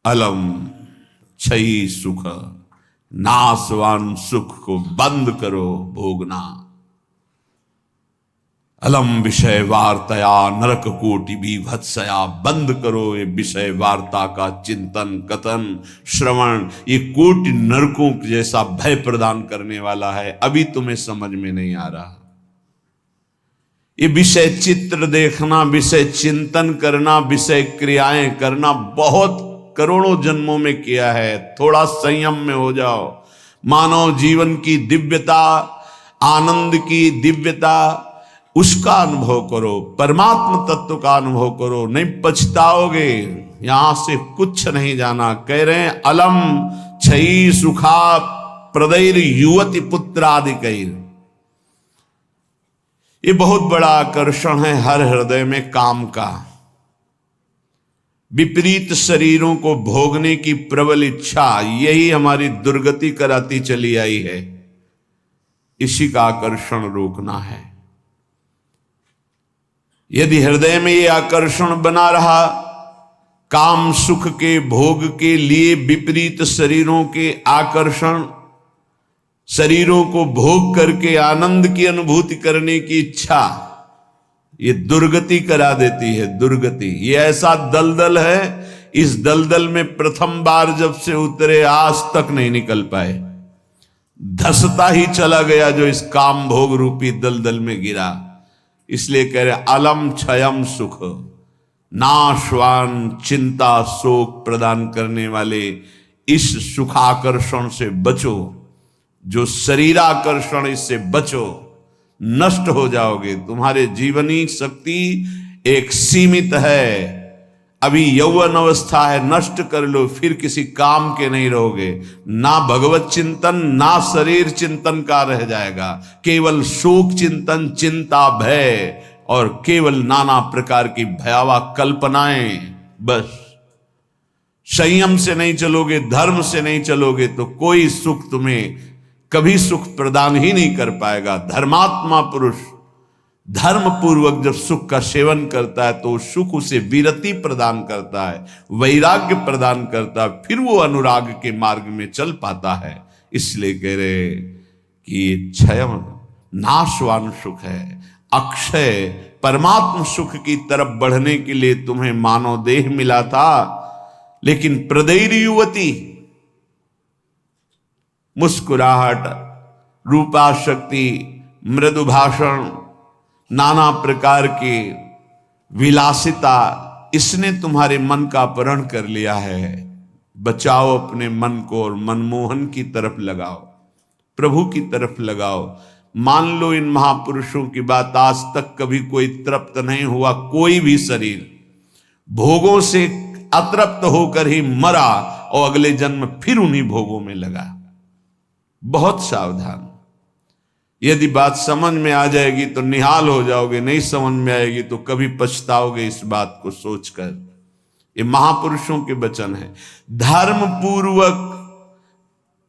अलम क्षयी सुख, नाशवान सुख को बंद करो भोगना। अलम विषय वार्तया नरक कोटि बीभत्सया, बंद करो ये विषय वार्ता का चिंतन कथन श्रवण, ये कोटि नरकों जैसा भय प्रदान करने वाला है। अभी तुम्हें समझ में नहीं आ रहा। ये विषय चित्र देखना, विषय चिंतन करना, विषय क्रियाएं करना बहुत करोड़ों जन्मों में किया है। थोड़ा संयम में हो जाओ। मानव जीवन की दिव्यता, आनंद की दिव्यता, उसका अनुभव करो, परमात्म तत्व का अनुभव करो, नहीं पछताओगे। यहां से कुछ नहीं जाना। कह रहे हैं अलम क्षयी सुखा प्रदैर युवती पुत्रादिकैर। ये बहुत बड़ा आकर्षण है हर हृदय में काम का। विपरीत शरीरों को भोगने की प्रबल इच्छा, यही हमारी दुर्गति कराती चली आई है। इसी का आकर्षण रोकना है। यदि हृदय में ये आकर्षण बना रहा, काम सुख के भोग के लिए विपरीत शरीरों के आकर्षण, शरीरों को भोग करके आनंद की अनुभूति करने की इच्छा, ये दुर्गति करा देती है। दुर्गति ये ऐसा दलदल है, इस दलदल में प्रथम बार जब से उतरे आज तक नहीं निकल पाए। धसता ही चला गया जो इस काम भोग रूपी दलदल में गिरा। इसलिए कह रहे अलम क्षयम सुख, नाशवान चिंता शोक प्रदान करने वाले इस सुखाकर्षण से बचो। जो शरीराकर्षण, इससे बचो, नष्ट हो जाओगे। तुम्हारे जीवनी शक्ति एक सीमित है। अभी यौवन अवस्था है, नष्ट कर लो, फिर किसी काम के नहीं रहोगे। ना भगवत चिंतन, ना शरीर चिंतन का रह जाएगा। केवल शोक चिंतन, चिंता, भय और केवल नाना प्रकार की भयावह कल्पनाएं। बस संयम से नहीं चलोगे, धर्म से नहीं चलोगे तो कोई सुख तुम्हें कभी सुख प्रदान ही नहीं कर पाएगा। धर्मात्मा पुरुष धर्म पूर्वक जब सुख का सेवन करता है तो सुख उसे विरति प्रदान करता है, वैराग्य प्रदान करता है, फिर वो अनुराग के मार्ग में चल पाता है। इसलिए कह रहे कि ये क्षयम नाशवान सुख है, अक्षय परमात्म सुख की तरफ बढ़ने के लिए तुम्हें मानव देह मिला था। लेकिन प्रदैर युवती, मुस्कुराहट, रूपाशक्ति, मृदु भाषण, नाना प्रकार की विलासिता, इसने तुम्हारे मन का अपहरण कर लिया है। बचाओ अपने मन को और मनमोहन की तरफ लगाओ, प्रभु की तरफ लगाओ। मान लो इन महापुरुषों की बात, आज तक कभी कोई तृप्त नहीं हुआ। कोई भी शरीर भोगों से अतृप्त होकर ही मरा और अगले जन्म फिर उन्हीं भोगों में लगा। बहुत सावधान। यदि बात समझ में आ जाएगी तो निहाल हो जाओगे, नहीं समझ में आएगी तो कभी पछताओगे इस बात को सोचकर। ये महापुरुषों के वचन है। धर्म पूर्वक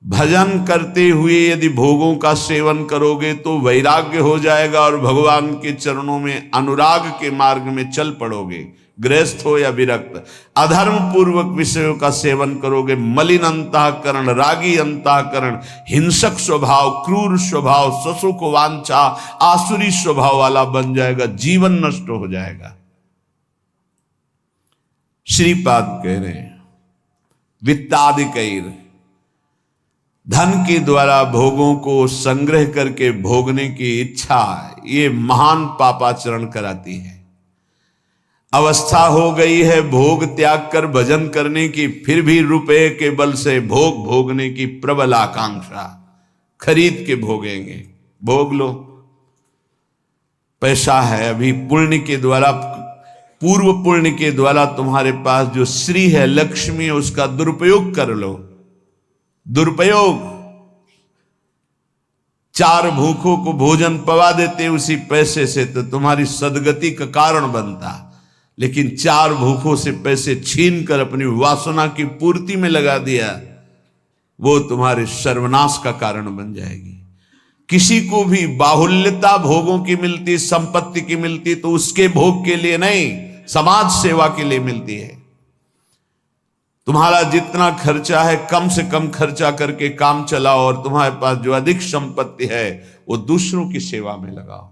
भजन करते हुए यदि भोगों का सेवन करोगे तो वैराग्य हो जाएगा और भगवान के चरणों में अनुराग के मार्ग में चल पड़ोगे, गृहस्थ हो या विरक्त। अधर्म पूर्वक विषयों का सेवन करोगे, मलिन अंतःकरण, रागी अंतःकरण, हिंसक स्वभाव, क्रूर स्वभाव, ससुख वांछा, आसुरी स्वभाव वाला बन जाएगा, जीवन नष्ट हो जाएगा। श्रीपाद कह रहे हैं वित्तादिकैर, धन के द्वारा भोगों को संग्रह करके भोगने की इच्छा, ये महान पापाचरण कराती है। अवस्था हो गई है भोग त्याग कर भजन करने की, फिर भी रुपए के बल से भोग भोगने की प्रबल आकांक्षा, खरीद के भोगेंगे। भोग लो, पैसा है अभी, पुण्य के द्वारा, पूर्व पुण्य के द्वारा तुम्हारे पास जो श्री है, लक्ष्मी है, उसका दुरुपयोग कर लो। दुरुपयोग, 4 भूखों को भोजन पवा देते उसी पैसे से तो तुम्हारी सदगति का कारण बनता। लेकिन 4 भूखों से पैसे छीन कर अपनी वासना की पूर्ति में लगा दिया, वो तुम्हारे सर्वनाश का कारण बन जाएगी। किसी को भी बाहुल्यता भोगों की मिलती, संपत्ति की मिलती तो उसके भोग के लिए नहीं, समाज सेवा के लिए मिलती है। तुम्हारा जितना खर्चा है कम से कम खर्चा करके काम चलाओ, और तुम्हारे पास जो अधिक संपत्ति है वो दूसरों की सेवा में लगाओ,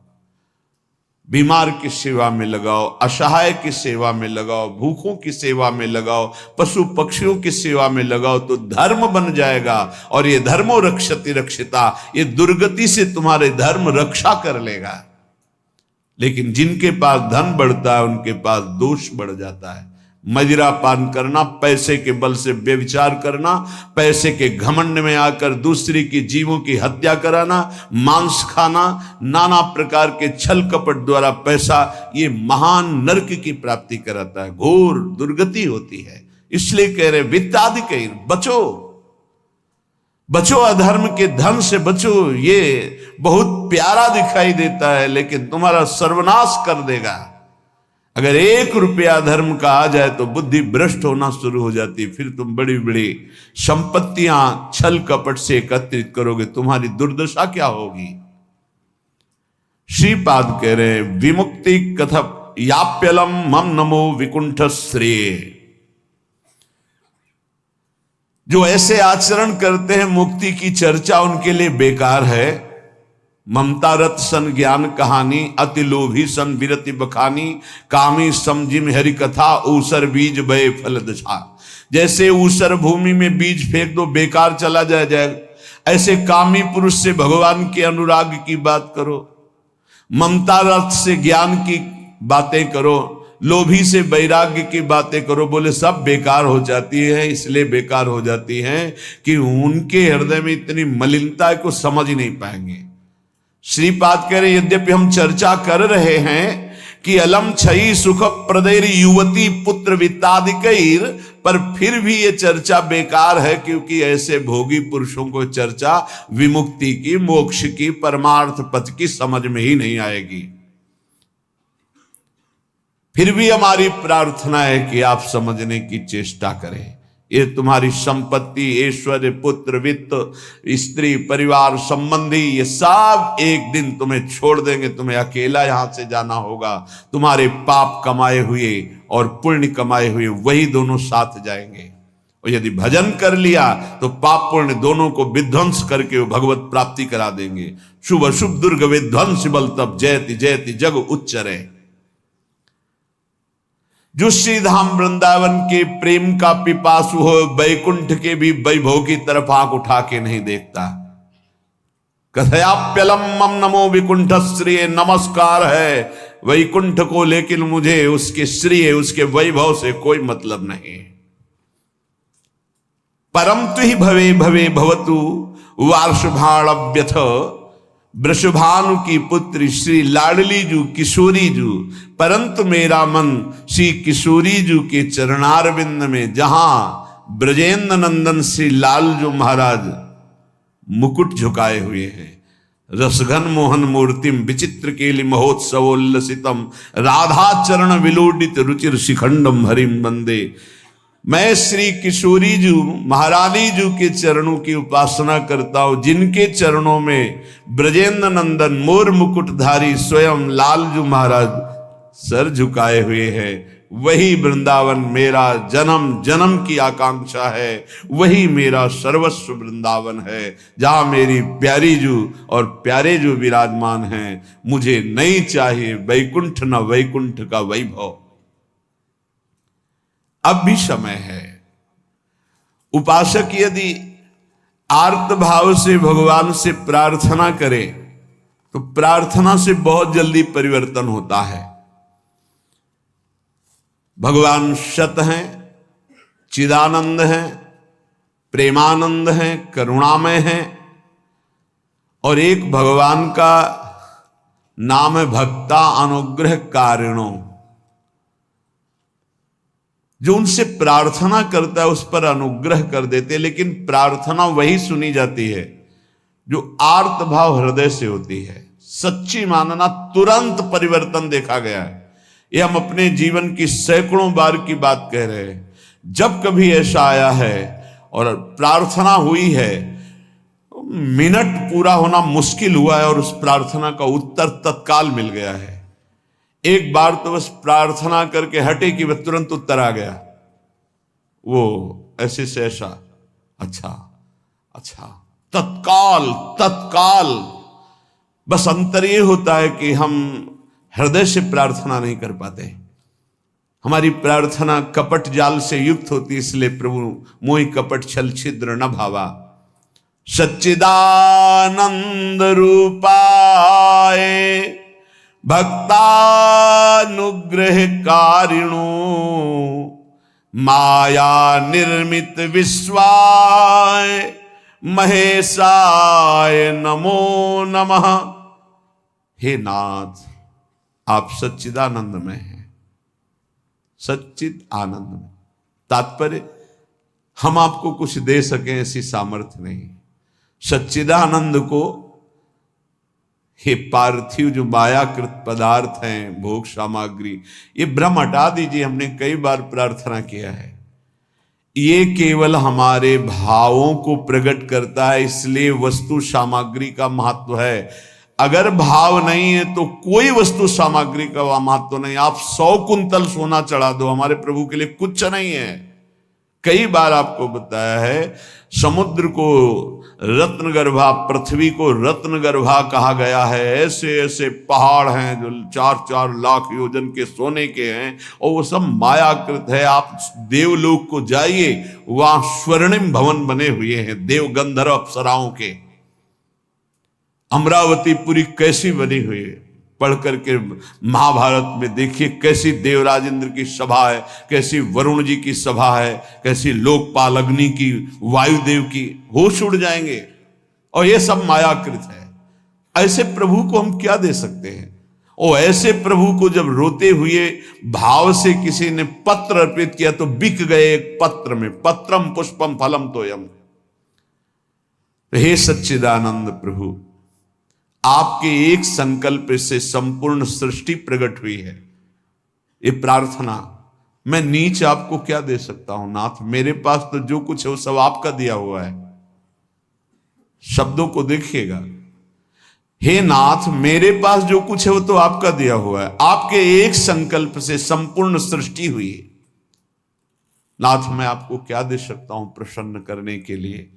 बीमार की सेवा में लगाओ, असहाय की सेवा में लगाओ, भूखों की सेवा में लगाओ, पशु पक्षियों की सेवा में लगाओ, तो धर्म बन जाएगा। और ये धर्मो रक्षति रक्षिता, ये दुर्गति से तुम्हारे धर्म रक्षा कर लेगा। लेकिन जिनके पास धन बढ़ता है उनके पास दोष बढ़ जाता है। मदिरा पान करना, पैसे के बल से व्यभिचार करना, पैसे के घमंड में आकर दूसरी की जीवों की हत्या कराना, मांस खाना, नाना प्रकार के छल कपट द्वारा पैसा, ये महान नरक की प्राप्ति कराता है, घोर दुर्गति होती है। इसलिए कह रहे वित्तादि बचो, बचो, अधर्म के धन से बचो। ये बहुत प्यारा दिखाई देता है लेकिन तुम्हारा सर्वनाश कर देगा। अगर 1 रुपया धर्म का आ जाए तो बुद्धि भ्रष्ट होना शुरू हो जाती, फिर तुम बड़ी बड़ी संपत्तियां छल कपट से एकत्रित करोगे, तुम्हारी दुर्दशा क्या होगी। श्रीपाद कह रहे विमुक्ति कथ याप्यलम मम नमो विकुंठ श्रेय। जो ऐसे आचरण करते हैं मुक्ति की चर्चा उनके लिए बेकार है। ममता रत सन ज्ञान कहानी, अति लोभी सन विरति बखानी, कामी समझिम हरि कथा, ऊसर बीज बय फल दशा। जैसे ऊसर भूमि में बीज फेंक दो बेकार चला जाएगा, ऐसे कामी पुरुष से भगवान के अनुराग की बात करो, ममता रत से ज्ञान की बातें करो, लोभी से वैराग्य की बातें करो, बोले सब बेकार हो जाती है। इसलिए बेकार हो जाती है कि उनके हृदय में इतनी मलिनता है को समझ ही नहीं पाएंगे। श्रीपाद कह रहे यद्यपि हम चर्चा कर रहे हैं कि अलम छई सुख प्रदैर युवती पुत्र वित्तादिकैर, पर फिर भी ये चर्चा बेकार है, क्योंकि ऐसे भोगी पुरुषों को चर्चा विमुक्ति की, मोक्ष की, परमार्थ पथ की समझ में ही नहीं आएगी। फिर भी हमारी प्रार्थना है कि आप समझने की चेष्टा करें। ये तुम्हारी संपत्ति, ऐश्वर्य, पुत्र, वित्त, स्त्री, परिवार, संबंधी, ये सब एक दिन तुम्हें छोड़ देंगे। तुम्हें अकेला यहां से जाना होगा। तुम्हारे पाप कमाए हुए और पुण्य कमाए हुए वही दोनों साथ जाएंगे। और यदि भजन कर लिया तो पाप पुण्य दोनों को विध्वंस करके वो भगवत प्राप्ति करा देंगे। शुभ अशुभ दुर्ग विध्वंस बल तब जयति जयति जग उच्चरे। जो श्रीधाम वृंदावन के प्रेम का पिपासु हो, वैकुंठ के भी वैभव की तरफ आंख उठा के नहीं देखता। कथयाप्यलम मम नमो विकुंठ श्रेय, नमस्कार है वैकुंठ को, लेकिन मुझे उसके श्रेय, उसके वैभव से कोई मतलब नहीं। परम तु ही भवे भवे भवतु वार्षभाण्यथ, वृषभानु की पुत्री श्री लाडली जू किशोरी जू, परंतु मेरा मन श्री किशोरी जू के चरणारविंद में, जहां ब्रजेंद्र नंदन श्री लाल जो महाराज मुकुट झुकाए हुए हैं, रसघन मोहन मूर्तिम विचित्र केलि महोत्सवोल्लसितम, राधा चरण विलोडित रुचिर शिखंडम हरिम वंदे। मैं श्री किशोरी जू महारानी जू के चरणों की उपासना करता हूं, जिनके चरणों में ब्रजेंद्र नंदन मोर मुकुटधारी स्वयं लाल जू महाराज सर झुकाए हुए हैं। वही वृंदावन मेरा जन्म जन्म की आकांक्षा है, वही मेरा सर्वस्व वृंदावन है, जहां मेरी प्यारी जू और प्यारे जू विराजमान हैं। मुझे नहीं चाहिए वैकुंठ न वैकुंठ का वैभव। अब भी समय है। उपासक यदि आर्त भाव से भगवान से प्रार्थना करे तो प्रार्थना से बहुत जल्दी परिवर्तन होता है। भगवान सत हैं, चिदानंद हैं, प्रेमानंद हैं, करुणामय हैं, और एक भगवान का नाम है भक्ता अनुग्रह कारिणो। जो उनसे प्रार्थना करता है उस पर अनुग्रह कर देते, लेकिन प्रार्थना वही सुनी जाती है जो आर्त भाव हृदय से होती है। सच्ची मानना, तुरंत परिवर्तन देखा गया है। ये हम अपने जीवन की सैकड़ों बार की बात कह रहे हैं। जब कभी ऐसा आया है और प्रार्थना हुई है, मिनट पूरा होना मुश्किल हुआ है और उस प्रार्थना का उत्तर तत्काल मिल गया है। एक बार तो बस प्रार्थना करके हटे कि वह तुरंत उत्तर आ गया, वो ऐसे से ऐसा, अच्छा अच्छा, तत्काल तत्काल। बस अंतर ये होता है कि हम हृदय से प्रार्थना नहीं कर पाते, हमारी प्रार्थना कपट जाल से युक्त होती, इसलिए प्रभु मोहि कपट छल छिद्र न भावा। सच्चिदानंद रूपाय भक्तानुग्रहकारिणो माया निर्मित विश्वाय महेशाय नमो नमः। हे नाथ, आप सच्चिदानंद में हैं, सच्चिद आनंद में। तात्पर्य, हम आपको कुछ दे सकें ऐसी सामर्थ्य नहीं। सच्चिदानंद को हे पार्थिव जो मायाकृत पदार्थ हैं, भोग सामग्री, ये भ्रम हटा दीजिए। हमने कई बार प्रार्थना किया है, ये केवल हमारे भावों को प्रकट करता है, इसलिए वस्तु सामग्री का महत्व है। अगर भाव नहीं है तो कोई वस्तु सामग्री का महत्व नहीं। आप 100 कुंतल सोना चढ़ा दो, हमारे प्रभु के लिए कुछ नहीं है। कई बार आपको बताया है, समुद्र को रत्नगर्भा, पृथ्वी को रत्नगर्भा कहा गया है। ऐसे ऐसे पहाड़ हैं जो 4-4 लाख योजन के सोने के हैं, और वो सब मायाकृत है। आप देवलोक को जाइए, वहां स्वर्णिम भवन बने हुए हैं देव गंधर्व अप्सराओं के। अमरावतीपुरी कैसी बनी हुई है, पढ़ करके महाभारत में देखिए कैसी देवराज इंद्र की सभा है, कैसी वरुण जी की सभा है, कैसी लोकपाल अग्नि की, वायुदेव की, होश उड़ जाएंगे। और ये सब मायाकृत है। ऐसे प्रभु को हम क्या दे सकते हैं? और ऐसे प्रभु को जब रोते हुए भाव से किसी ने पत्र अर्पित किया तो बिक गए एक पत्र में। पत्रम पुष्पम फलम तोयम। हे सच्चिदानंद प्रभु, आपके एक संकल्प से संपूर्ण सृष्टि प्रकट हुई है। ये प्रार्थना, मैं नीच आपको क्या दे सकता हूं नाथ? मेरे पास तो जो कुछ है वो सब आपका दिया हुआ है। शब्दों को देखिएगा, हे नाथ, मेरे पास जो कुछ है वो तो आपका दिया हुआ है। आपके एक संकल्प से संपूर्ण सृष्टि हुई है। नाथ, मैं आपको क्या दे सकता हूं प्रसन्न करने के लिए?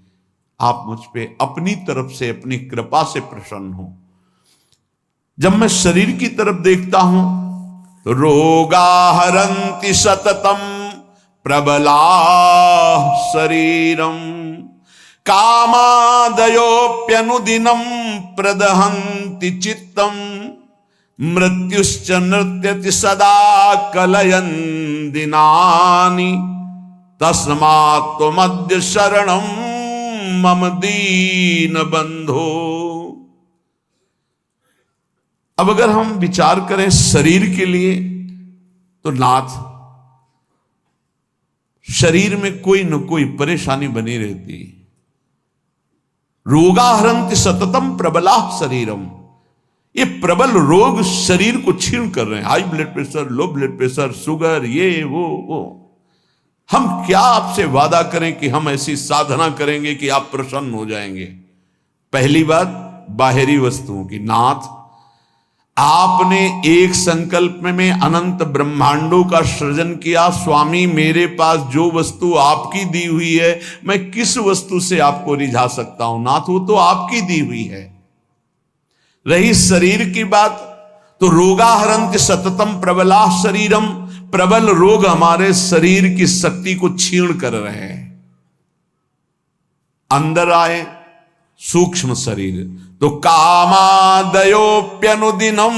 आप मुझ पे अपनी तरफ से, अपनी कृपा से प्रसन्न हो। जब मैं शरीर की तरफ देखता हूं तो रोगा हरन्ति सततम प्रबला शरीरम कामादयोप्यनुदिनम प्रदहन्ति चित्तम मृत्युश्च नृत्यति सदा कलयन् दिनानि तस्मात् त्वमद्य शरणं मम दीन बंधो। अब अगर हम विचार करें शरीर के लिए तो नाथ, शरीर में कोई न कोई परेशानी बनी रहती। रोगाहरन्ति सततम प्रबला शरीरम। ये प्रबल रोग शरीर को छीन कर रहे हैं। High blood pressure, low blood pressure, sugar, ये वो। हम क्या आपसे वादा करें कि हम ऐसी साधना करेंगे कि आप प्रसन्न हो जाएंगे? पहली बात बाहरी वस्तुओं की। नाथ, आपने एक संकल्प में अनंत ब्रह्मांडों का सृजन किया। स्वामी, मेरे पास जो वस्तु आपकी दी हुई है, मैं किस वस्तु से आपको रिझा सकता हूं? नाथ, वो तो आपकी दी हुई है। रही शरीर की बात, तो रोगाहरन्ति सततम प्रबला शरीरम। प्रबल रोग हमारे शरीर की शक्ति को छीन कर रहे हैं। अंदर आए सूक्ष्म शरीर, तो कामादयोप्यनुदिनम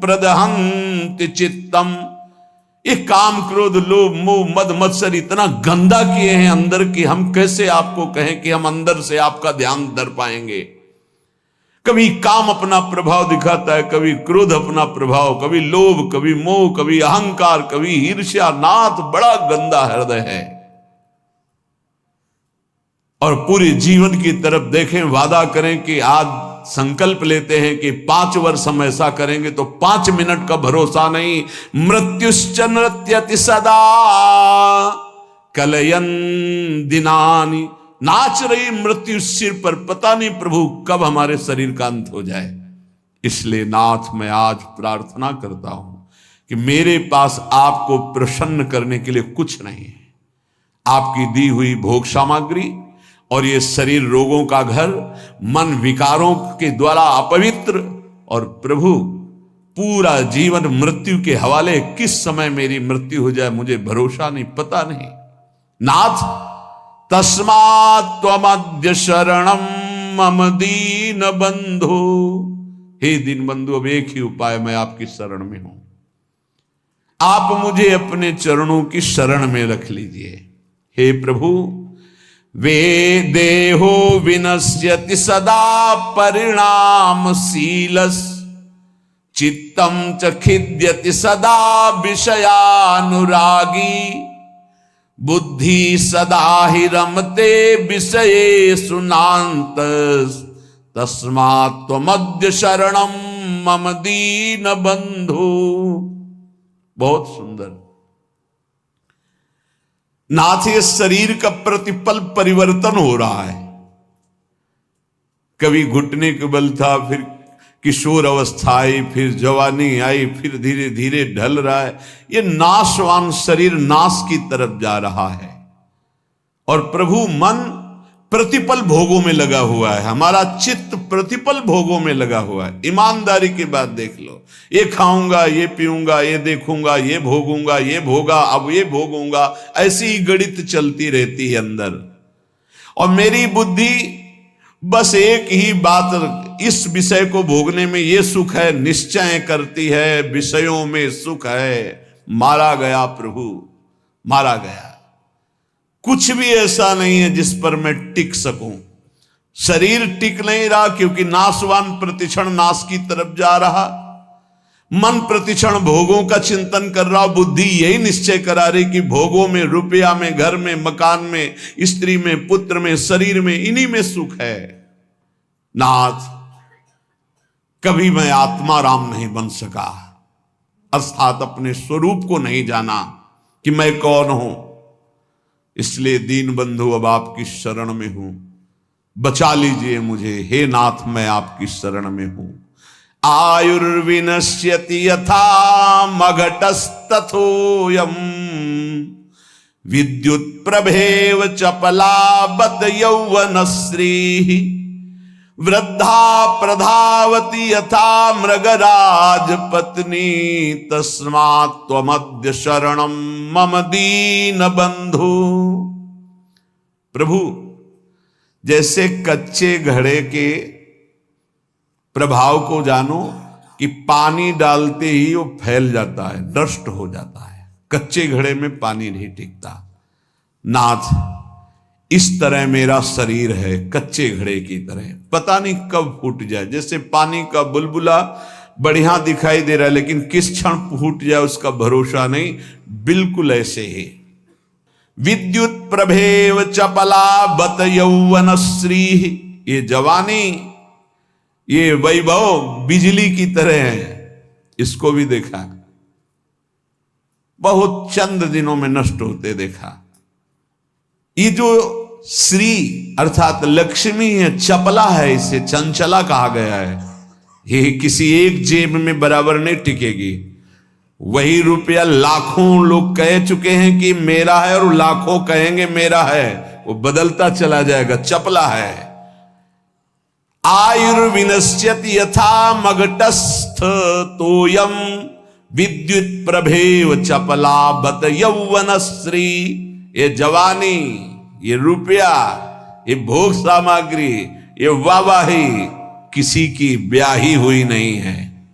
प्रदहन्ति चित्तम। ये काम, क्रोध, लोभ, मोह, मद, मत्सर इतना गंदा किए हैं अंदर की, हम कैसे आपको कहें कि हम अंदर से आपका ध्यान धर पाएंगे? कभी काम अपना प्रभाव दिखाता है, कभी क्रोध अपना प्रभाव, कभी लोभ, कभी मोह, कभी अहंकार, कभी ईर्ष्या। नाथ, बड़ा गंदा हृदय है। और पूरे जीवन की तरफ देखें, वादा करें कि आज संकल्प लेते हैं कि 5 वर्ष हम ऐसा करेंगे, तो 5 मिनट का भरोसा नहीं। मृत्युश्च नृत्यति सदा कलयन् दिनानि। नाच रही मृत्यु सिर पर, पता नहीं प्रभु कब हमारे शरीर का अंत हो जाए। इसलिए नाथ, मैं आज प्रार्थना करता हूं कि मेरे पास आपको प्रसन्न करने के लिए कुछ नहीं है। आपकी दी हुई भोग सामग्री और ये शरीर रोगों का घर, मन विकारों के द्वारा अपवित्र, और प्रभु पूरा जीवन मृत्यु के हवाले, किस समय मेरी मृत्यु हो जाए मुझे भरोसा नहीं, पता नहीं। नाथ तस्मात् त्वमद्य शरणम मम दीन बंधु। हे दीन बंधु, अब एक ही उपाय, मैं आपकी शरण में हूं, आप मुझे अपने चरणों की शरण में रख लीजिए। हे प्रभु, वे देहो विनश्यति सदा परिणामशीलस्, चित्तम च खिद्यति सदा विषयानुरागी, बुद्धि सदा हि रमते विषयेषु नान्तस्, तस्मात् त्वमद्य शरणम मम दीन बंधु। बहुत सुंदर। नाथ, ये शरीर का प्रतिपल परिवर्तन हो रहा है। कभी घुटने के बल था, फिर किशोर अवस्था आई, फिर जवानी आई, फिर धीरे धीरे ढल रहा है। ये नाशवान शरीर नाश की तरफ जा रहा है और प्रभु मन प्रतिपल भोगों में लगा हुआ है, हमारा चित्त प्रतिपल भोगों में लगा हुआ है। ईमानदारी की बात देख लो, ये खाऊंगा, ये पीऊंगा, ये देखूंगा, ये भोगूंगा, ये भोगा, अब ये भोगूंगा, ऐसी ही गणित चलती रहती है अंदर। और मेरी बुद्धि बस एक ही बात, इस विषय को भोगने में ये सुख है निश्चय करती है, विषयों में सुख है। मारा गया प्रभु, मारा गया। कुछ भी ऐसा नहीं है जिस पर मैं टिक सकूं। शरीर टिक नहीं रहा क्योंकि नाशवान प्रतिक्षण नाश की तरफ जा रहा, मन प्रतिक्षण भोगों का चिंतन कर रहा, बुद्धि यही निश्चय करा रही कि भोगों में, रुपया में, घर में, मकान में, स्त्री में, पुत्र में, शरीर में, इन्हीं में सुख है। नाथ, कभी मैं आत्मा राम नहीं बन सका, अर्थात अपने स्वरूप को नहीं जाना कि मैं कौन हूं। इसलिए दीन बंधु, अब आपकी शरण में हूं, बचा लीजिए मुझे। हे नाथ, मैं आपकी शरण में हूं। आयुर्विनश्यति यथा मघटस्तथोयम्, विद्युत प्रभेव चपलाबत यौवनश्रीः, वृद्धा प्रधावति यथा मृगराज पत्नी, तस्मात् त्वमद्य शरणम मम दीन बंधु। प्रभु, जैसे कच्चे घड़े के प्रभाव को जानो कि पानी डालते ही वो फैल जाता है, डस्ट हो जाता है, कच्चे घड़े में पानी नहीं टिकता। नाथ, इस तरह मेरा शरीर है, कच्चे घड़े की तरह, पता नहीं कब फूट जाए। जैसे पानी का बुलबुला बढ़िया दिखाई दे रहा है लेकिन किस क्षण फूट जाए उसका भरोसा नहीं, बिल्कुल ऐसे ही। विद्युत प्रभेव चपला बत यौवनश्री, ये जवानी, ये वैभव बिजली की तरह है। इसको भी देखा, बहुत चंद दिनों में नष्ट होते देखा। ये जो श्री अर्थात लक्ष्मी है, चपला है, इसे चंचला कहा गया है। ये किसी एक जेब में बराबर नहीं टिकेगी। वही रुपया लाखों लोग कह चुके हैं कि मेरा है और लाखों कहेंगे मेरा है, वो बदलता चला जाएगा, चपला है। आयुर्विनश्यति यथा मघटस्थ तोयम, विद्युत प्रभेव चपला बत यौवनश्री। ये जवानी, ये रुपया, ये भोग सामग्री, ये वाहवाही किसी की ब्याही हुई नहीं है।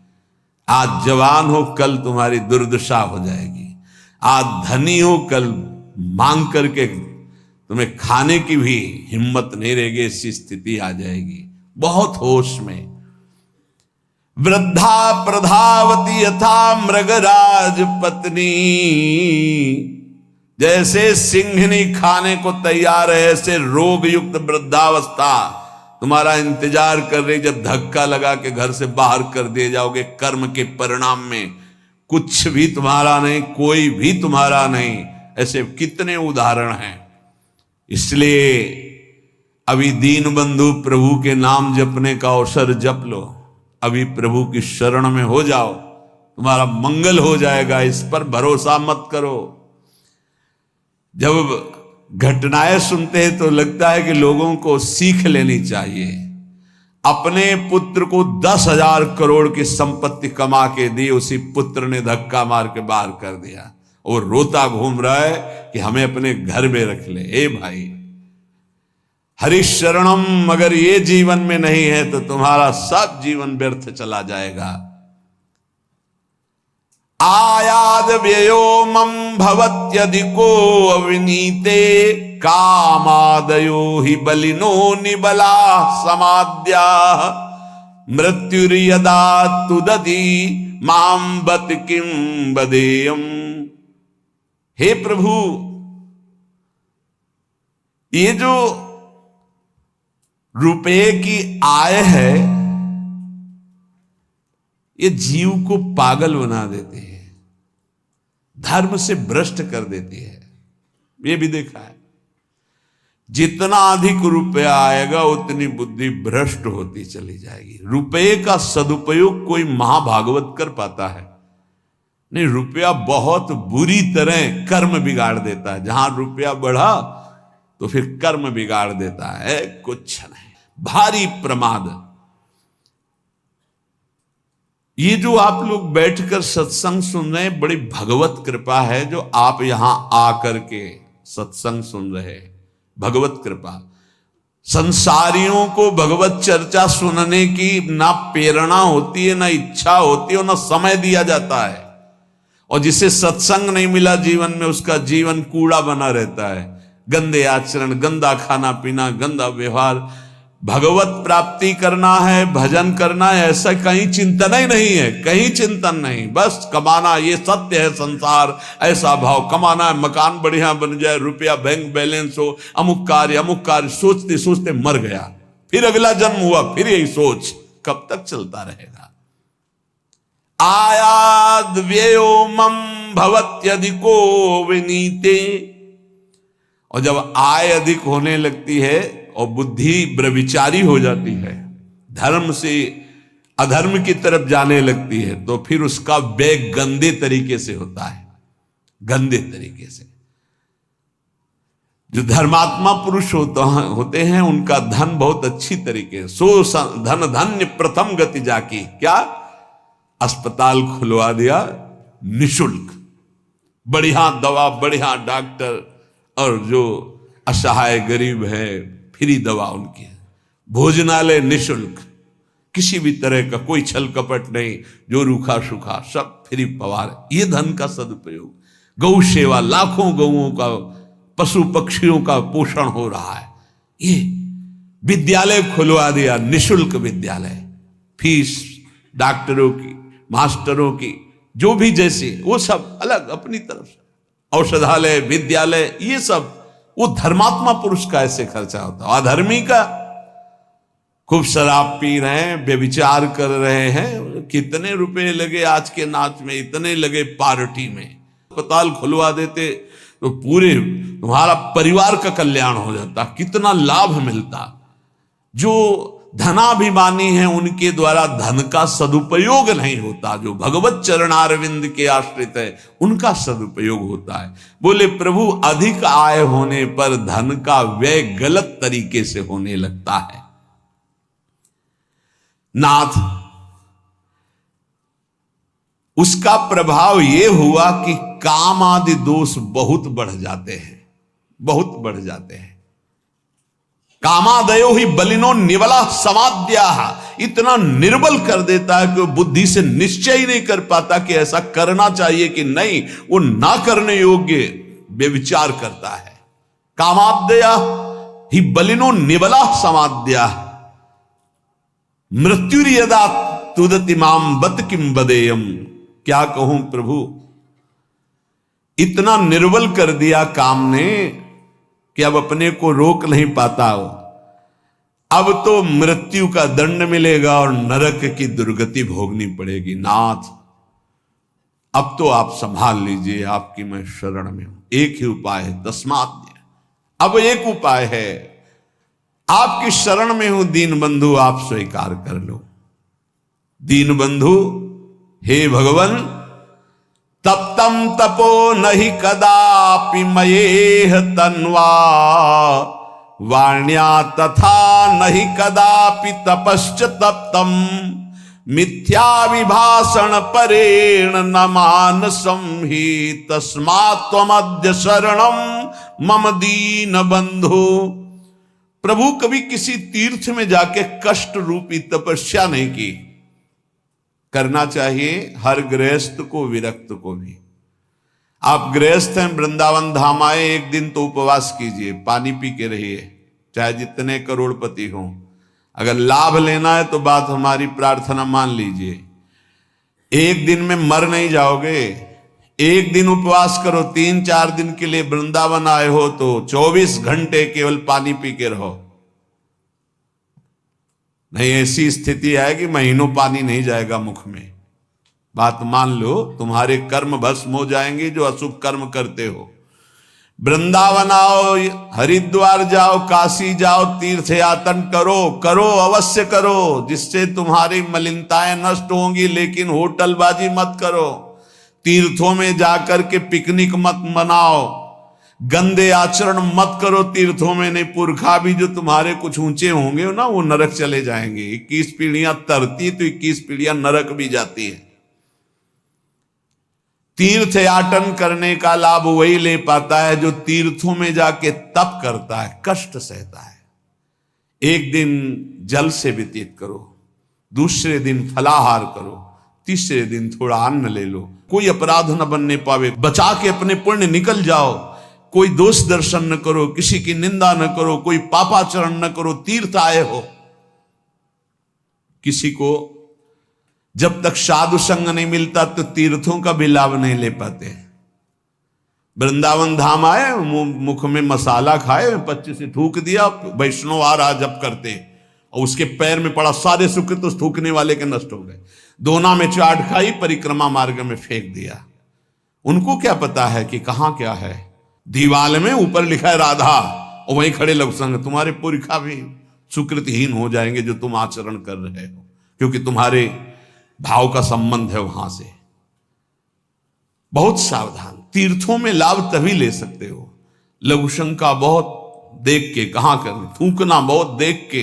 आज जवान हो, कल तुम्हारी दुर्दशा हो जाएगी। आज धनी हो, कल मांग करके तुम्हें खाने की भी हिम्मत नहीं रहेगी, ऐसी स्थिति आ जाएगी। बहुत होश में। वृद्धा प्रधावती यथा मृगराज पत्नी, जैसे सिंहनी खाने को तैयार है, ऐसे रोग युक्त वृद्धावस्था तुम्हारा इंतजार कर रही। जब धक्का लगा के घर से बाहर कर दिए जाओगे, कर्म के परिणाम में कुछ भी तुम्हारा नहीं, कोई भी तुम्हारा नहीं। ऐसे कितने उदाहरण हैं। इसलिए अभी दीन बंधु, प्रभु के नाम जपने का अवसर जप लो। अभी प्रभु की शरण में हो जाओ, तुम्हारा मंगल हो जाएगा। इस पर भरोसा मत करो। जब घटनाएं सुनते हैं तो लगता है कि लोगों को सीख लेनी चाहिए। अपने पुत्र को 10,000 करोड़ की संपत्ति कमा के दी, उसी पुत्र ने धक्का मार के बाहर कर दिया और रोता घूम रहा है कि हमें अपने घर में रख ले। ए भाई, हरिशरणम अगर ये जीवन में नहीं है तो तुम्हारा सब जीवन व्यर्थ चला जाएगा। आयाद व्ययो मम भवत्यधिको अविनीते कामादयो हि बलिनो निबला समाद्या मृत्युर्यदा तुदति मां बत किं बदेयम। हे प्रभु, ये जो रुपये की आय है ये जीव को पागल बना देती है, धर्म से भ्रष्ट कर देती है। ये भी देखा है, जितना अधिक रुपया आएगा उतनी बुद्धि भ्रष्ट होती चली जाएगी। रुपये का सदुपयोग कोई महाभागवत कर पाता है नहीं, रुपया बहुत बुरी तरह कर्म बिगाड़ देता है। जहां रुपया बढ़ा तो फिर कर्म बिगाड़ देता है, कुछ नहीं, भारी प्रमाद। ये जो आप लोग बैठकर सत्संग सुन रहे हैं, बड़ी भगवत कृपा है जो आप यहां आकर के सत्संग सुन रहे हैं, भगवत कृपा। संसारियों को भगवत चर्चा सुनने की ना प्रेरणा होती है, ना इच्छा होती है, ना समय दिया जाता है। और जिसे सत्संग नहीं मिला जीवन में, उसका जीवन कूड़ा बना रहता है। गंदे आचरण, गंदा खाना पीना, गंदा व्यवहार। भगवत प्राप्ति करना है, भजन करना है, ऐसा कहीं चिंतन ही नहीं है, कहीं चिंतन नहीं। बस कमाना, ये सत्य है संसार, ऐसा भाव, कमाना है, मकान बढ़िया बन जाए, रुपया बैंक बैलेंस हो, अमुक कार्य सोचते सोचते मर गया, फिर अगला जन्म हुआ, फिर यही सोच, कब तक चलता रहेगा। आयाद व्ययो मम भवत्यधिको विनीते। और जब आय अधिक होने लगती है और बुद्धि ब्रविचारी हो जाती है, धर्म से अधर्म की तरफ जाने लगती है, तो फिर उसका व्यय गंदे तरीके से होता है, गंदे तरीके से। जो धर्मात्मा पुरुष होते हैं उनका धन बहुत अच्छी तरीके से, सो धन धन्य प्रथम गति जाकी। क्या? अस्पताल खुलवा दिया निशुल्क, बढ़िया दवा, बढ़िया डॉक्टर, और जो असहाय गरीब है फ्री दवा उनकी है, भोजनालय निशुल्क, किसी भी तरह का कोई छल कपट नहीं, जो रूखा सूखा सब फ्री पवार। ये धन का सदुपयोग। गौ सेवा, लाखों गौओं का, पशु पक्षियों का पोषण हो रहा है। ये विद्यालय खुलवा दिया, निशुल्क विद्यालय, फीस डॉक्टरों की, मास्टरों की, जो भी जैसे, वो सब अलग अपनी तरफ से। औषधालय, विद्यालय, ये सब वो धर्मात्मा पुरुष का ऐसे खर्चा होता है। अधर्मी का खूब शराब पी रहे हैं, व्यभिचार कर रहे हैं, कितने रुपए लगे आज के नाच में, इतने लगे पार्टी में। अस्पताल खुलवा देते तो पूरे तुम्हारा परिवार का कल्याण हो जाता, कितना लाभ मिलता। जो धनाभिमानी हैं उनके द्वारा धन का सदुपयोग नहीं होता, जो भगवत चरणारविंद के आश्रित है उनका सदुपयोग होता है। बोले प्रभु, अधिक आय होने पर धन का व्यय गलत तरीके से होने लगता है। नाथ, उसका प्रभाव यह हुआ कि काम आदि दोष बहुत बढ़ जाते हैं, बहुत बढ़ जाते हैं। कामादयो ही बलिनो निबला समाद्या, इतना निर्बल कर देता है कि वो बुद्धि से निश्चय ही नहीं कर पाता कि ऐसा करना चाहिए कि नहीं, वो ना करने योग्य बेविचार करता है। कामाद्या ही बलिनो निबला समाद्या मृत्युर्यदा तुदति माम बत किम बदेयम। क्या कहूं प्रभु, इतना निर्बल कर दिया काम ने कि अब अपने को रोक नहीं पाता। अब तो मृत्यु का दंड मिलेगा और नरक की दुर्गति भोगनी पड़ेगी। नाथ, अब तो आप संभाल लीजिए, आपकी मैं शरण में हूं। एक ही उपाय है, तस्मात्। अब एक उपाय है, आपकी शरण में हूं दीन बंधु, आप स्वीकार कर लो। दीन बंधु, हे भगवान, तप्तं तपो नहि कदापि मयेह तन्वा वाण्या तथा नहि कदापि तपश्च तप्तम् मिथ्या विभाषण परेण न मानसं हि तस्मात् त्वमद्य शरणं मम दीन बंधु। प्रभु कभी किसी तीर्थ में जाके कष्ट रूपी तपस्या नहीं की। करना चाहिए हर गृहस्थ को, विरक्त को भी। आप गृहस्थ हैं, वृंदावन धाम आए, एक दिन तो उपवास कीजिए, पानी पी के रहिए, चाहे जितने करोड़पति हों। अगर लाभ लेना है तो बात हमारी प्रार्थना मान लीजिए। एक दिन में मर नहीं जाओगे। एक दिन उपवास करो, 3-4 दिन के लिए वृंदावन आए हो तो 24 घंटे केवल पानी पी के रहो। नहीं ऐसी स्थिति है कि महीनों पानी नहीं जाएगा मुख में। बात मान लो, तुम्हारे कर्म भस्म हो जाएंगे जो अशुभ कर्म करते हो। वृंदावन आओ, हरिद्वार जाओ, काशी जाओ, तीर्थ यातन करो, करो अवश्य करो, जिससे तुम्हारी मलिनताएं नष्ट होंगी। लेकिन होटलबाजी मत करो, तीर्थों में जाकर के पिकनिक मत मनाओ, गंदे आचरण मत करो तीर्थों में। नहीं, पुरखा भी जो तुम्हारे कुछ ऊंचे होंगे ना, वो नरक चले जाएंगे। 21 पीढ़ियां तरती तो 21 पीढ़ियां नरक भी जाती है। तीर्थ याटन करने का लाभ वही ले पाता है जो तीर्थों में जाके तप करता है, कष्ट सहता है। एक दिन जल से व्यतीत करो, दूसरे दिन फलाहार करो, तीसरे दिन थोड़ा अन्न ले लो। कोई अपराध न बनने पावे, बचा के अपने पुण्य निकल जाओ। कोई दोष दर्शन न करो, किसी की निंदा न करो, कोई पापाचरण न करो। तीर्थ आए हो, किसी को जब तक साधु संग नहीं मिलता तो तीर्थों का भी लाभ नहीं ले पाते। वृंदावन धाम आए, मुख में मसाला खाए, 25 से थूक दिया, वैष्णव आ रहा जब करते, और उसके पैर में पड़ा, सारे सुख तो थूकने वाले के नष्ट हो गए। दोना में चाट खाई, परिक्रमा मार्ग में फेंक दिया। उनको क्या पता है कि कहां क्या है। दीवाल में ऊपर लिखा है राधा, और वहीं खड़े लोग संग, तुम्हारे पुरखा भी सुकृतहीन हो जाएंगे जो तुम आचरण कर रहे हो, क्योंकि तुम्हारे भाव का संबंध है वहां से। बहुत सावधान। तीर्थों में लाभ तभी ले सकते हो, लघु शंका बहुत देख के, कहां करनी, थूकना बहुत देख के।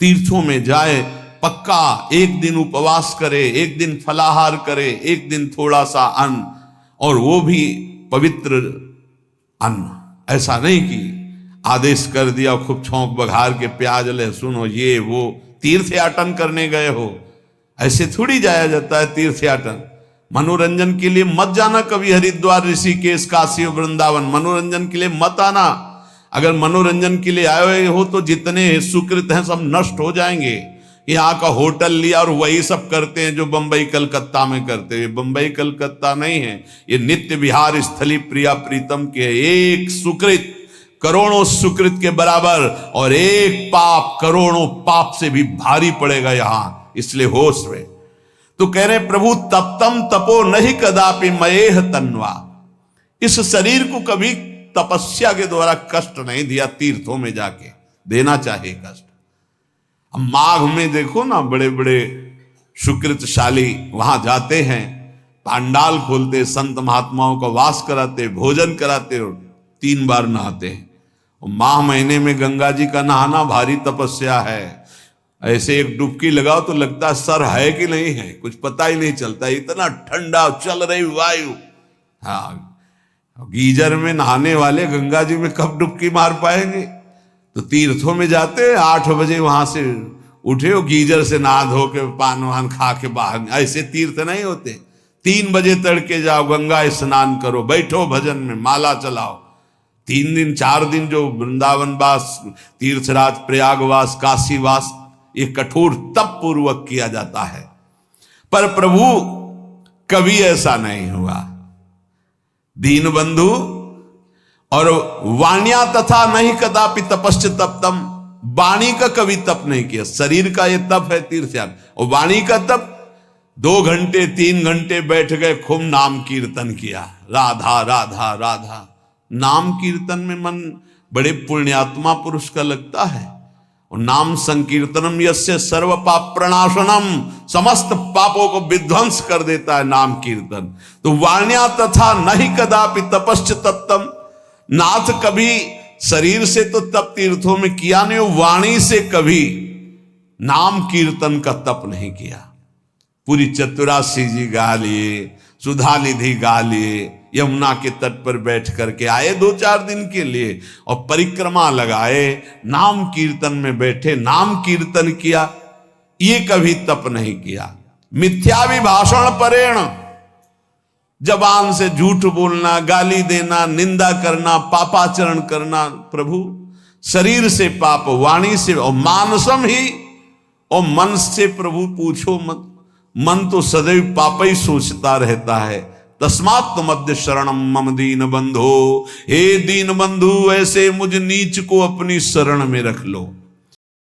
तीर्थों में जाए, पक्का एक दिन उपवास करे, एक दिन फलाहार करे, एक दिन थोड़ा सा अन्न, और वो भी पवित्र अन्न। ऐसा नहीं कि आदेश कर दिया खूब छौंक बघार के, प्याज लहसुन हो, ये वो। तीर्थ याटन करने गए हो, ऐसे थोड़ी जाया जाता है तीर्थ याटन। मनोरंजन के लिए मत जाना कभी हरिद्वार, ऋषिकेश, काशी, वृंदावन। मनोरंजन के लिए मत आना। अगर मनोरंजन के लिए आए हो तो जितने सुकृत हैं सब नष्ट हो जाएंगे। यहाँ का होटल लिया और वही सब करते हैं जो बंबई कलकत्ता में करते हैं। बंबई कलकत्ता नहीं है, ये नित्य विहार स्थली प्रिया प्रीतम के। एक सुकृत करोड़ों सुकृत के बराबर, और एक पाप करोड़ों पाप से भी भारी पड़ेगा यहां। इसलिए होश में तो कह रहे प्रभु, तप्तम तपो नहीं कदापि मयेह तन्वा। इस शरीर को कभी तपस्या के द्वारा कष्ट नहीं दिया, तीर्थों में जाके देना चाहिए कष्ट। अब माघ में देखो ना, बड़े बड़े सुकृतशाली वहां जाते हैं, पांडाल खोलते, संत महात्माओं का वास कराते, भोजन कराते, और 3 बार नहाते हैं। और माह महीने में गंगा जी का नहाना भारी तपस्या है। ऐसे एक डुबकी लगाओ तो लगता है सर है कि नहीं है, कुछ पता ही नहीं चलता, इतना ठंडा चल रही वायु। हाँ, गीजर में नहाने वाले गंगा जी में कब डुबकी मार पाएंगे। तो तीर्थों में जाते, 8 बजे वहां से उठे हो, गीजर से नहा धो के पान वान खा के बाहर। ऐसे तीर्थ नहीं होते। 3 बजे तड़के जाओ, गंगा स्नान करो, बैठो भजन में, माला चलाओ। 3 दिन 4 दिन जो वृंदावन वास, तीर्थराज, प्रयागवास, काशीवास, ये कठोर तप पूर्वक किया जाता है। पर प्रभु कभी ऐसा नहीं हुआ। दीन बंधु, और वाण्या तथा नहीं कदापि तपश्च तप्तम। वाणी का कभी तप नहीं किया। शरीर का ये तप है तीर्थ याग, और वाणी का तप 2 घंटे 3 घंटे बैठ गए, खूब नाम कीर्तन किया, राधा राधा राधा। नाम कीर्तन में मन बड़े पुण्यात्मा पुरुष का लगता है। और नाम संकीर्तनम यस्य सर्व पाप प्रणाशनम, समस्त पापों को विध्वंस कर देता है नाम कीर्तन। तो वाण्या तथा नहीं कदापि तपश्च तत्तम, नाथ कभी शरीर से तो तप तीर्थों में किया नहीं, वाणी से कभी नाम कीर्तन का तप नहीं किया। पूरी चतुरासी जी गा लिए, सुधा निधि गा लिए, यमुना के तट पर बैठ करके आए 2-4 दिन के लिए और परिक्रमा लगाए, नाम कीर्तन में बैठे, नाम कीर्तन किया, ये कभी तप नहीं किया। मिथ्या विभाषण परेण, जबान से झूठ बोलना, गाली देना, निंदा करना, पापाचरण करना, प्रभु शरीर से पाप, वाणी से, और मानसम ही, और मन से प्रभु पूछो मत, मन तो सदैव पाप ही सोचता रहता है। तस्मात् मध्य शरणम मम दीन बंधो, हे दीन बंधु ऐसे मुझ नीच को अपनी शरण में रख लो।